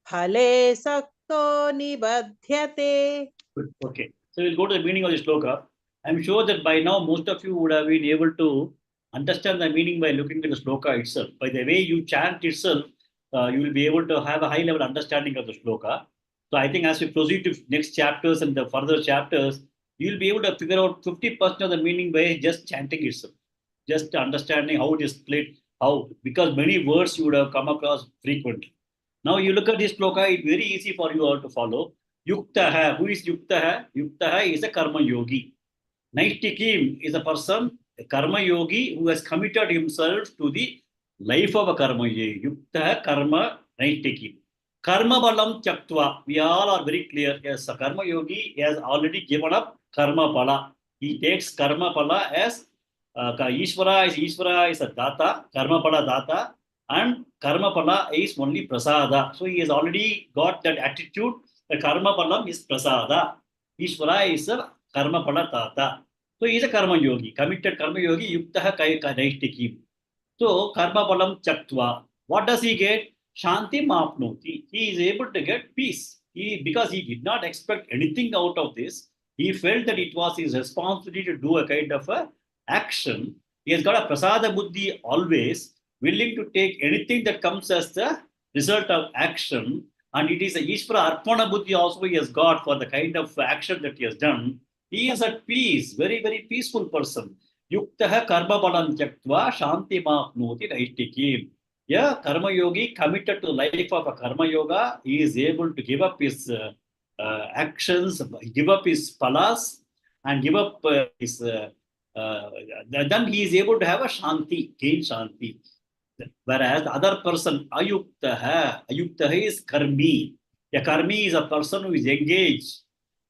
phale sakto nibadhyate. Good. Okay. So we'll go to the meaning of the shloka. I'm sure that by now most of you would have been able to understand the meaning by looking at the shloka itself. By the way you chant itself, you will be able to have a high level understanding of the shloka. So I think as we proceed to next chapters and the further chapters, you will be able to figure out 50% of the meaning by just chanting itself, just understanding how it is split, how, because many words you would have come across frequently. Now you look at this shloka, it's very easy for you all to follow. Yuktaha, who is Yuktaha? Yuktaha is a karma yogi. Naishtikim is a person, a karma yogi who has committed himself to the life of a karma yogi. Yuktaha karma naishtikim. Karma balam tyaktva. We all are very clear. Yes, a karma yogi has already given up karma pala. He takes karma pala as Ishvara is a data, karma pala data, and karma pala is only prasada. So he has already got that attitude. The karma palam is prasada. Ishvara is a karma pala data. So he is a karma yogi, committed karma yogi, yuktaha naishtikim. So karma palam chaktva. What does he get? Shanti mapnoti. He is able to get peace. Because he did not expect anything out of this, he felt that it was his responsibility to do a kind of a action. He has got a prasada buddhi always, willing to take anything that comes as the result of action. And it is a Ishvara Arpana buddhi also he has got for the kind of action that he has done. He is at peace, very, very peaceful person. Yuktaha karma balam tyaktva shanti mapnoti naishtikim. Yeah, karma yogi committed to the life of a karma yoga, he is able to give up his actions, give up his palas, and give up his. Then he is able to have a shanti, gain shanti. Whereas the other person, ayuktaha is karmi. A karmi is a person who is engaged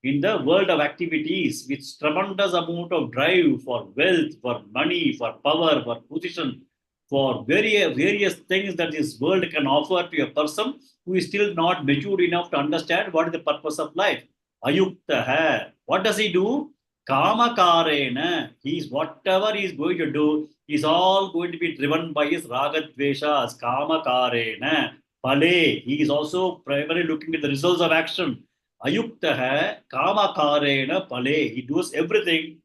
in the world of activities with tremendous amount of drive for wealth, for money, for power, for position, for various things that this world can offer to a person who is still not mature enough to understand what is the purpose of life. Ayuktaha. What does he do? Kamakarena. He's whatever he's going to do is all going to be driven by his ragadveshas. Kamakarena. Pale. He is also primarily looking at the results of action. Ayuktaha. Kamakarena. Pale. He does everything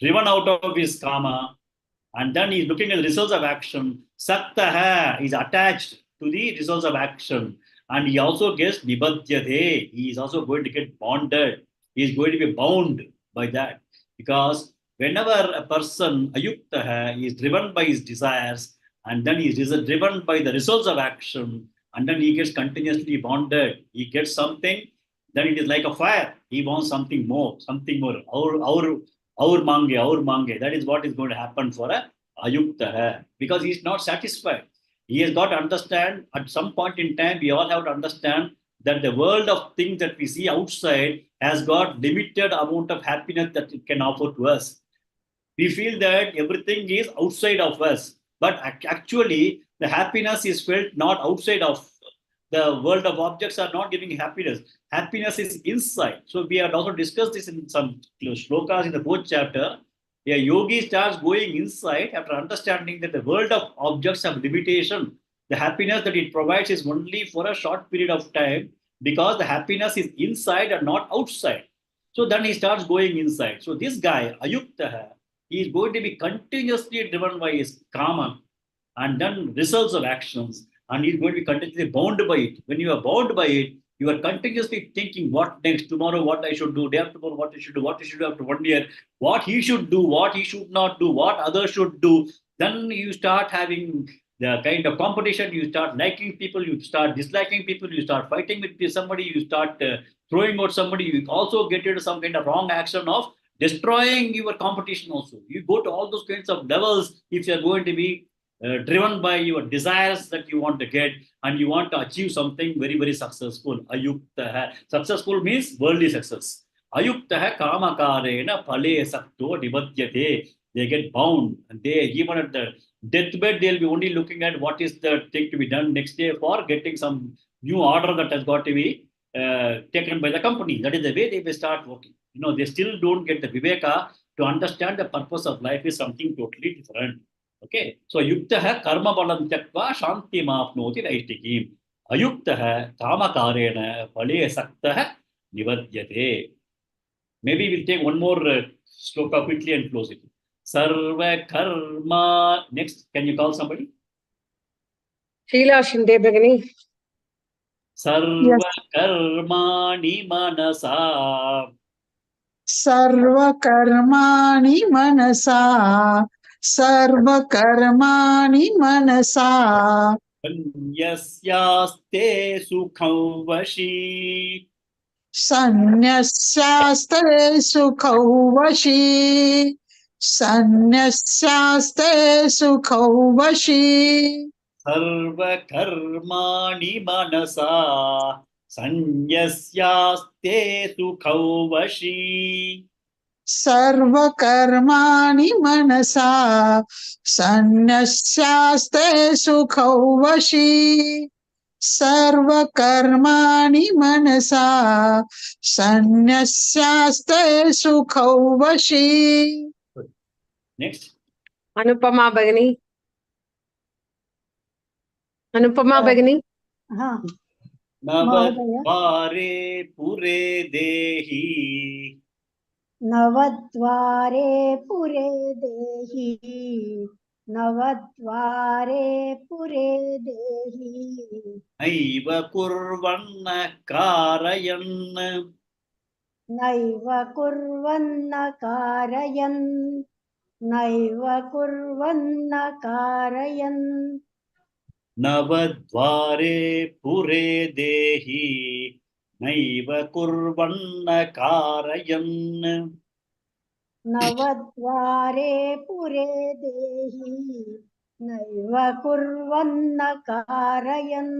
driven out of his kama, and then he's looking at the results of action. Saktaha is attached to the results of action. And he also gets nibadhyate. He is also going to get bonded. He is going to be bound by that. Because whenever a person, ayuktaha, is driven by his desires, and then he is driven by the results of action, and then he gets continuously bonded. He gets something, then it is like a fire. He wants something more, something more. Our mange. That is what is going to happen for a ayukta, because he is not satisfied. He has got to understand at some point in time, we all have to understand that the world of things that we see outside has got limited amount of happiness that it can offer to us. We feel that everything is outside of us, but actually the happiness is felt not outside of the world of objects are not giving happiness. Happiness is inside. So we have also discussed this in some shlokas in the 4th chapter. A yogi starts going inside after understanding that the world of objects have limitation. The happiness that it provides is only for a short period of time, because the happiness is inside and not outside. So then he starts going inside. So this guy, Ayuktaha, he is going to be continuously driven by his kama and then results of actions. And he's going to be continuously bound by it. When you are bound by it, you are continuously thinking, what next, tomorrow, what I should do, day after tomorrow, what I should do, what I should do after 1 year, what he should do, what he should not do, what others should do. Then you start having the kind of competition, you start liking people, you start disliking people, you start fighting with somebody, you start throwing out somebody, you also get into some kind of wrong action of destroying your competition also. You go to all those kinds of levels if you are going to be driven by your desires that you want to get, and you want to achieve something very, very successful. Ayuktaha. Successful means worldly success. Ayuktaha kamakarena phale sakto nibadyate. They get bound, and they, even at the deathbed, they'll be only looking at what is the thing to be done next day for getting some new order that has got to be taken by the company. That is the way they will start working. They still don't get the viveka to understand the purpose of life is something totally different. Okay, so yuktaha karma balam tyakva shanti mapnoti naishtikim. Ayuktaha kamakarena phale saktaha nivadyate. Maybe we'll take one more shloka quickly and close it. Sarva karma. Next, can you call somebody? Sheila Shinde beginning. Sarva karmani manasa. सर्वकर्माणि मनसा सर्वकर्माणि मनसा Sanyasyaste sukham vashi. सन्न्यस्यास्ते सुखौ वशी सन्न्यस्यास्ते सुखौ वशी Sarva karmani manasa. Sanyasyaste sukham vashi. सर्वकर्माणि मनसा सन्न्यस्यास्ते सुखौ वशी सर्वकर्माणि मनसा सन्न्यस्यास्ते सुखौ वशी. Next. Anupama beginning. Anupama beginning. Navadvare pure dehi. नवद्वारे पुरे देहि नवद्वारे पुरे देहि Naiva kurvanna karayan. नैव कुर्वन्न कारयन् नैव कुर्वन्न कारयन् Navadvare pure dehi. Naiva kurvanna karayan. नवद्वारे पुरे देहि नैव कुर्वन्न कारयन्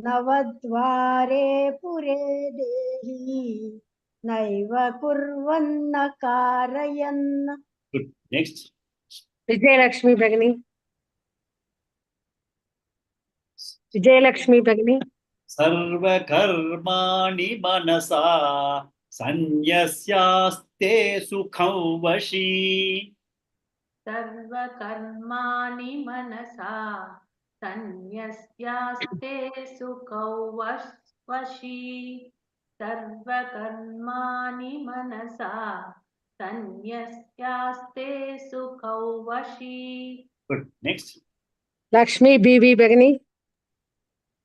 नवद्वारे पुरे देहि नैव कुर्वन्न कारयन्. Good. Next. Vijay Lakshmi beginning. Vijayalakshmi Bhagini. Sarva karmani manasa sanyasyaste sukham vashi. सर्वकर्माणि मनसा सन्न्यस्यास्ते सुखौ वशी सर्वकर्माणि मनसा सन्न्यस्यास्ते सुखौ वशी. Good. Next. Lakshmi BV Bhagini.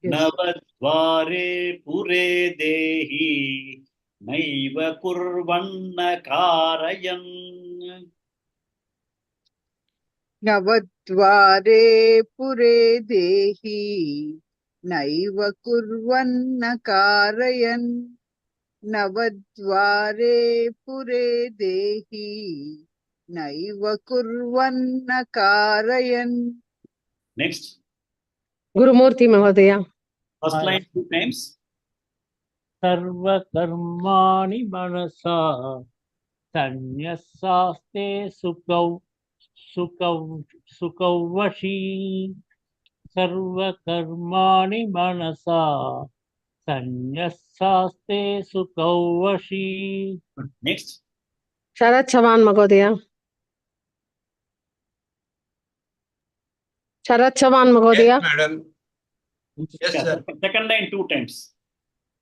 Navadvare pure dehi naiva kurvanna karayan. नवद्वारे पुरे देहि नैव कुर्वन्न कारयन् नवद्वारे पुरे देहि नैव कुर्वन्न कारयन्. Next. Gurumurthy Mahodaya. First line 2 times. Sarva karmani manasa sanyasyaste sukhau vashi. Sarva karmani manasa sanyasyaste sukhau vashi. Good. Next. Sharat Chavan Mahodaya. Sharat Chavan Yes, Mahodaya. madam. Yes, sir. Second line 2 times.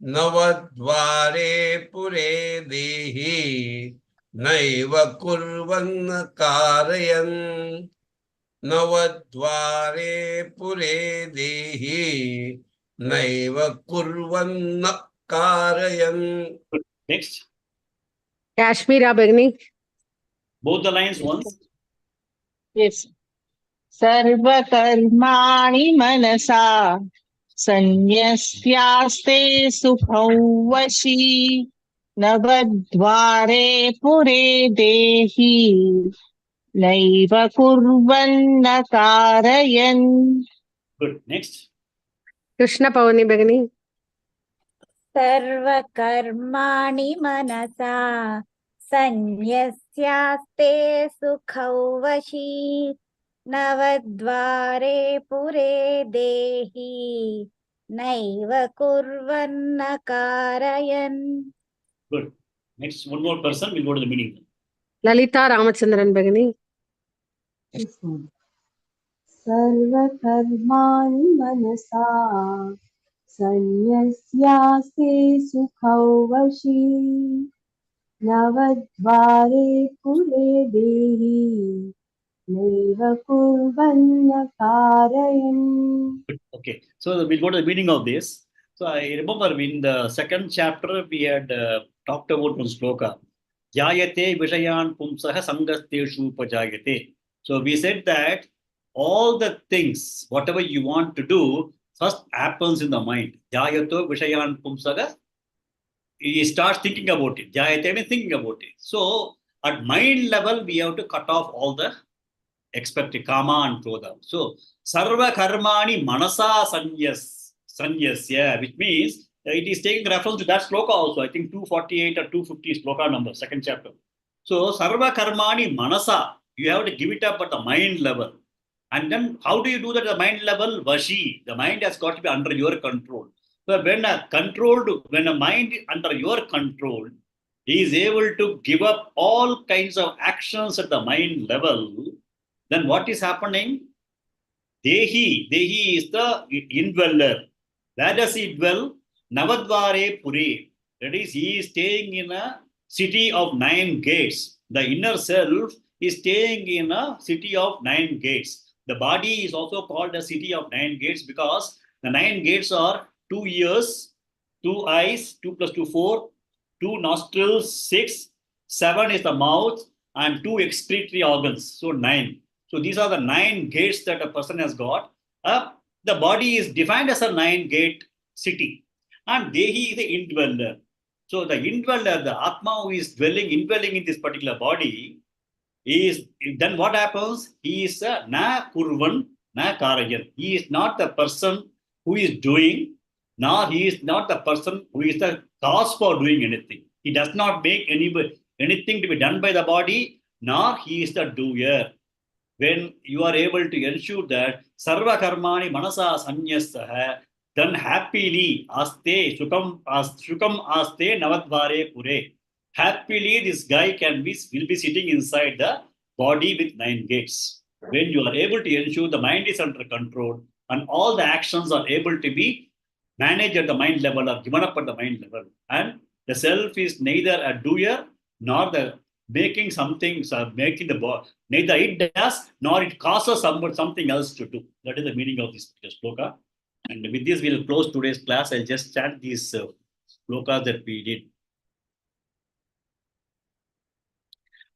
Navadvare pure dehi naiva kurvanna karayan. Navadvare pure dehi naiva kurvanna karayan. Good. Next. Kashmira Bhagini. Both the lines once. Yes. सर्वकर्माणि मनसा सन्न्यस्यास्ते सुखौ वशी नवद्वारे पुरे देहि नैव कुर्वन्न कारयन्. Good. Next. Krishna Pavani Bhagini. सर्वकर्माणि मनसा सन्न्यस्यास्ते सुखौ वशी नवद्वारे पुरे देहि नैव कुर्वन्न कारयन्. Good. Next, one more person. We'll go to the meaning. Lalita Ramachandran Bhagini. सर्वकर्माणि मनसा सन्न्यस्यास्ते सुखौ वशी नवद्वारे पुरे देहि नैव कुर्वन्न कारयन्. Okay, so we'll go to the meaning of this. So I remember in the second chapter we had talked about one shloka. Jayate vishayan pumsaha sangasteshu upajayate. So we said that all the things, whatever you want to do, first happens in the mind. Jayato vishayan pumsaha. He starts thinking about it. Jayate means thinking about it. So at mind level, we have to cut off all the expected kama and krodha. So sarva karmani manasa sanyasya, which means it is taking reference to that shloka also. I think 248 or 250 shloka number, second chapter. So sarva karmani manasa, you have to give it up at the mind level. And then how do you do that at the mind level? Vashi, the mind has got to be under your control. So when a mind under your control, he is able to give up all kinds of actions at the mind level. Then what is happening? Dehi is the indweller. Where does he dwell? Navadvare Puri. That is, he is staying in a city of 9 gates. The inner self is staying in a city of 9 gates. The body is also called a city of 9 gates because the 9 gates are 2 ears, 2 eyes, 2 plus 2, 4, 2 nostrils, 6, 7 is the mouth, and 2 excretory organs. So 9. So these are the 9 gates that a person has got. The body is defined as a 9-gate city. And Dehi is the indweller. So the indweller, the Atma who is indwelling in this particular body, then what happens? He is na kurvan, na karayan. He is not the person who is doing, nor he is not the person who is the cause for doing anything. He does not make anything to be done by the body, nor he is the doer. when you are able to ensure that sarva karmani manasa sanyasah, then happily aste shukam aste navadvare pure. Happily, this guy will be sitting inside the body with 9 gates. When you are able to ensure the mind is under control and all the actions are able to be managed at the mind level or given up at the mind level, and the self is neither a doer nor the making something, making the body, neither it does nor it causes something else to do. That is the meaning of this shloka. And with this, we'll close today's class. I'll just chant these shlokas that we did.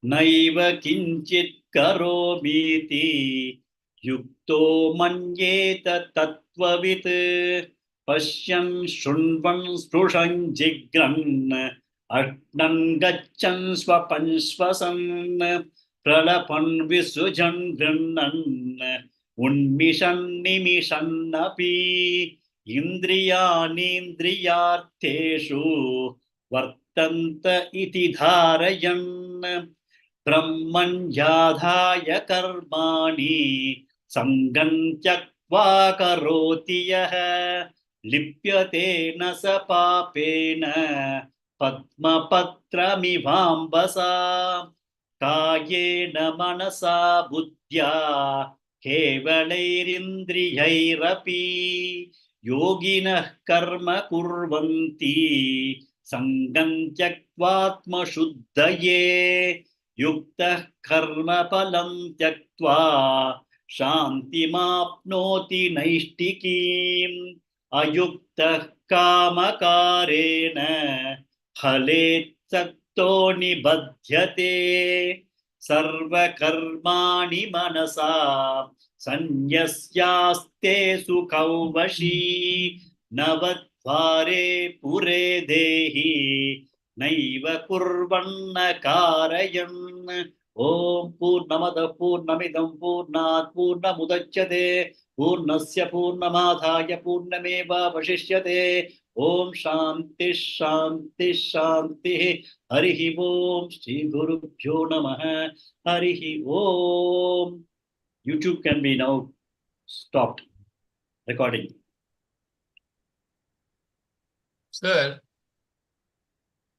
नैव किञ्चित् करोमीति युक्तो मन्येत तत्त्ववित् पश्यन् शृण्वन् स्पृशन् जिघ्रन् अट्नन् गच्छन् स्वपन् श्वसन् प्रलपन् विसृजन् गृह्णन् उन्मिषन् निमिषन्नपि इन्द्रियाणीन्द्रियार्थेषु वर्तन्त इति धारयन् ब्रह्मण्याधाय कर्माणि सङ्गं त्यक्त्वा करोति यः लिप्यते न स पापेन पद्मपत्रमिवाम्बसा कायेन मनसा बुद्ध्या केवलैरिन्द्रियैरपि योगिनः कर्म कुर्वन्ति सङ्गं त्यक्त्वात्मशुद्धये युक्तः कर्मफलं त्यक्त्वा शान्तिमाप्नोति नैष्ठिकीम् अयुक्तः कामकारेण फले सक्तो निबध्यते सर्वकर्माणि मनसा सन्न्यस्यास्ते सुखौ वशी नवद्वारे पुरे देहि नैव कुर्वन्न कारयन् ॐ पूर्णमदः पूर्णमिदं पूर्णात् पूर्णमुदच्यते पूर्णस्य पूर्णमादाय पूर्णमेवावशिष्यते ॐ शान्ति शान्ति शान्तिः हरिः ॐ श्रीगुरुभ्यो नमः हरिः ॐ YouTube can be now stopped recording. Sir,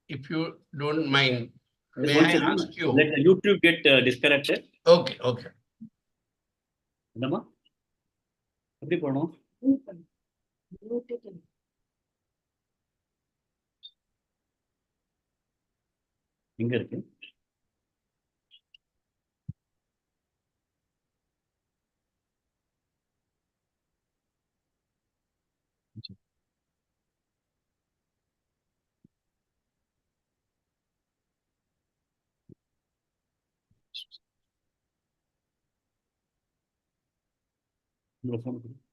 if you don't mind, may I ask you? Let the YouTube get disconnected. Okay, okay. என்னம்மா எப்படி போகணும்? எங்க இருக்கு? Microphone.